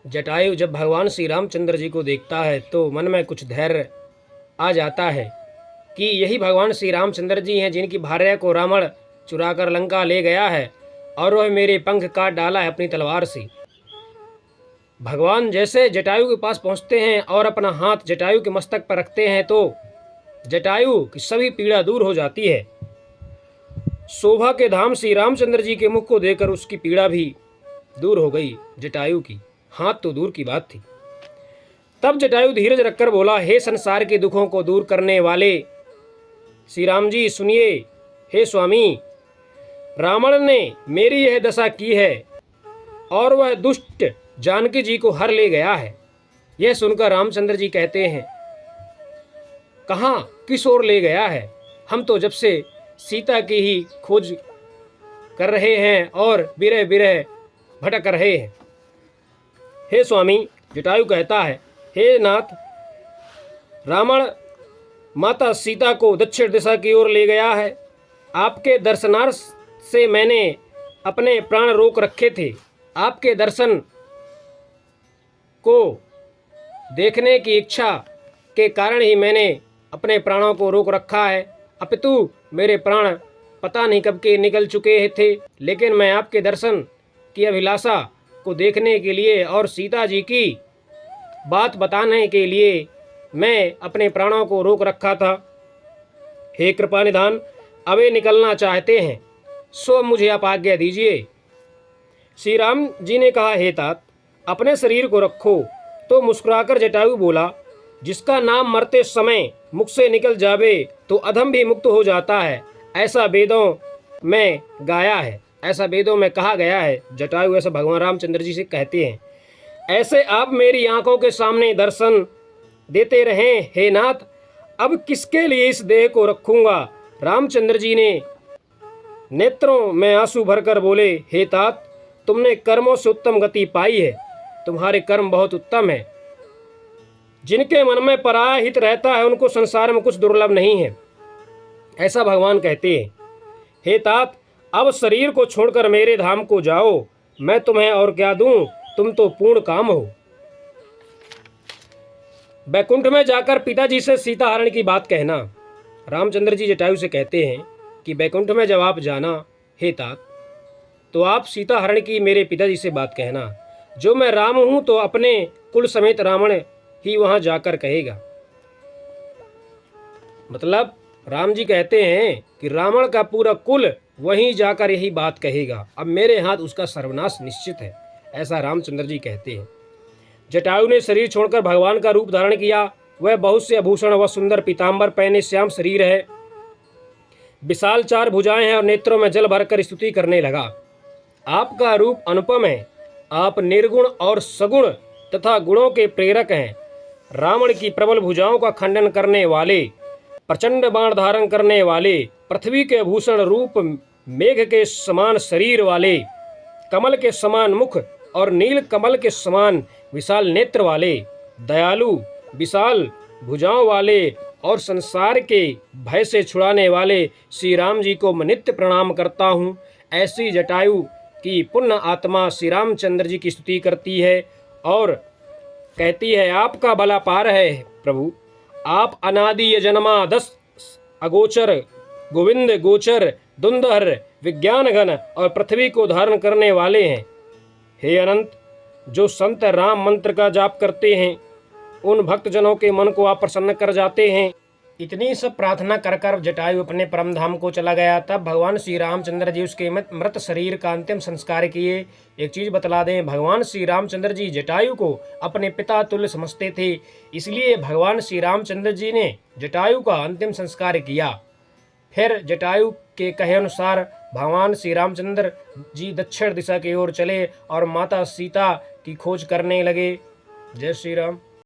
जटायु जब भगवान श्री रामचंद्र जी को देखता है तो मन में कुछ धैर्य आ जाता है कि यही भगवान श्री रामचंद्र जी हैं जिनकी भार्या को रावण चुराकर लंका ले गया है और वह मेरे पंख काट डाला है अपनी तलवार से। भगवान जैसे जटायु के पास पहुंचते हैं और अपना हाथ जटायु के मस्तक पर रखते हैं तो जटायु की सभी पीड़ा दूर हो जाती है। शोभा के धाम श्री रामचंद्र जी के मुख को देखकर उसकी पीड़ा भी दूर हो गई। जटायु की हाथ तो दूर की बात थी। तब जटायु धीरज रखकर बोला, हे संसार के दुखों को दूर करने वाले श्री राम जी सुनिए। हे स्वामी, रावण ने मेरी यह दशा की है और वह दुष्ट जानकी जी को हर ले गया है। यह सुनकर रामचंद्र जी कहते हैं, कहाँ किस ओर ले गया है? हम तो जब से सीता की ही खोज कर रहे हैं और बिरह बिरह भटक रहे हैं। हे स्वामी, जटायु कहता है, हे नाथ, रावण माता सीता को दक्षिण दिशा की ओर ले गया है। आपके दर्शनार्थ से मैंने अपने प्राण रोक रखे थे। आपके दर्शन को देखने की इच्छा के कारण ही मैंने अपने प्राणों को रोक रखा है। अपितु मेरे प्राण पता नहीं कब के निकल चुके थे, लेकिन मैं आपके दर्शन की अभिलाषा को देखने के लिए और सीता जी की बात बताने के लिए मैं अपने प्राणों को रोक रखा था। हे कृपा निधान, अब वे निकलना चाहते हैं, सो मुझे आप आज्ञा दीजिए। श्री राम जी ने कहा, हे तात, अपने शरीर को रखो। तो मुस्कुराकर जटायु बोला, जिसका नाम मरते समय मुख से निकल जावे तो अधम भी मुक्त हो जाता है, ऐसा वेदों में गाया है, ऐसा वेदों में कहा गया है। जटायु ऐसा भगवान रामचंद्र जी से कहते हैं। ऐसे आप मेरी आंखों के सामने दर्शन देते रहें हे नाथ, अब किसके लिए इस देह को रखूंगा? रामचंद्र जी ने नेत्रों में आंसू भरकर बोले, हे तात, तुमने कर्मों से उत्तम गति पाई है। तुम्हारे कर्म बहुत उत्तम है। जिनके मन में पराया हित रहता है उनको संसार में कुछ दुर्लभ नहीं है, ऐसा भगवान कहते हैं। हे तात, अब शरीर को छोड़कर मेरे धाम को जाओ। मैं तुम्हें और क्या दूं, तुम तो पूर्ण काम हो। बैकुंठ में जाकर पिताजी से सीता हरण की बात कहना। रामचंद्र जी जटायु से कहते हैं कि बैकुंठ में जब आप जाना हे तात, तो आप सीता हरण की मेरे पिताजी से बात कहना। जो मैं राम हूं तो अपने कुल समेत रावण ही वहां जाकर कहेगा। मतलब राम जी कहते हैं कि रावण का पूरा कुल वहीं जाकर यही बात कहेगा। अब मेरे हाथ उसका सर्वनाश निश्चित है, ऐसा रामचंद्र जी कहते हैं। जटायु ने शरीर छोड़कर भगवान का रूप धारण किया। वह बहुत से आभूषण व सुंदर पीताम्बर पहने श्याम शरीर है, विशाल 4 भुजाएं हैं और नेत्रों में जल भरकर स्तुति करने लगा। आपका रूप अनुपम है। आप निर्गुण और सगुण तथा गुणों के प्रेरक हैं। रावण की प्रबल भुजाओं का खंडन करने वाले, प्रचंड बाण धारण करने वाले, पृथ्वी के भूषण रूप मेघ के समान शरीर वाले, कमल के समान मुख और नील कमल के समान विशाल नेत्र वाले, दयालु, विशाल भुजाओं वाले और संसार के भय से छुड़ाने वाले श्री राम जी को मैं नित्य प्रणाम करता हूँ। ऐसी जटायु की पुण्य आत्मा श्री रामचंद्र जी की स्तुति करती है और कहती है, आपका भला पार है प्रभु। आप अनादि जन्मा 10 अगोचर, गोविंद गोचर, धुंधर, विज्ञान घन और पृथ्वी को धारण करने वाले हैं। हे अनंत, जो संत राम मंत्र का जाप करते हैं उन भक्तजनों के मन को आप प्रसन्न कर जाते हैं। इतनी सब प्रार्थना कर कर जटायु अपने परम धाम को चला गया। तब भगवान श्री रामचंद्र जी उसके मृत शरीर का अंतिम संस्कार किए। एक चीज़ बतला दें, भगवान श्री रामचंद्र जी जटायु को अपने पिता तुल्य समझते थे, इसलिए भगवान श्री रामचंद्र जी ने जटायु का अंतिम संस्कार किया। फिर जटायु के कहे अनुसार भगवान श्री रामचंद्र जी दक्षिण दिशा की ओर चले और माता सीता की खोज करने लगे। जय श्री राम।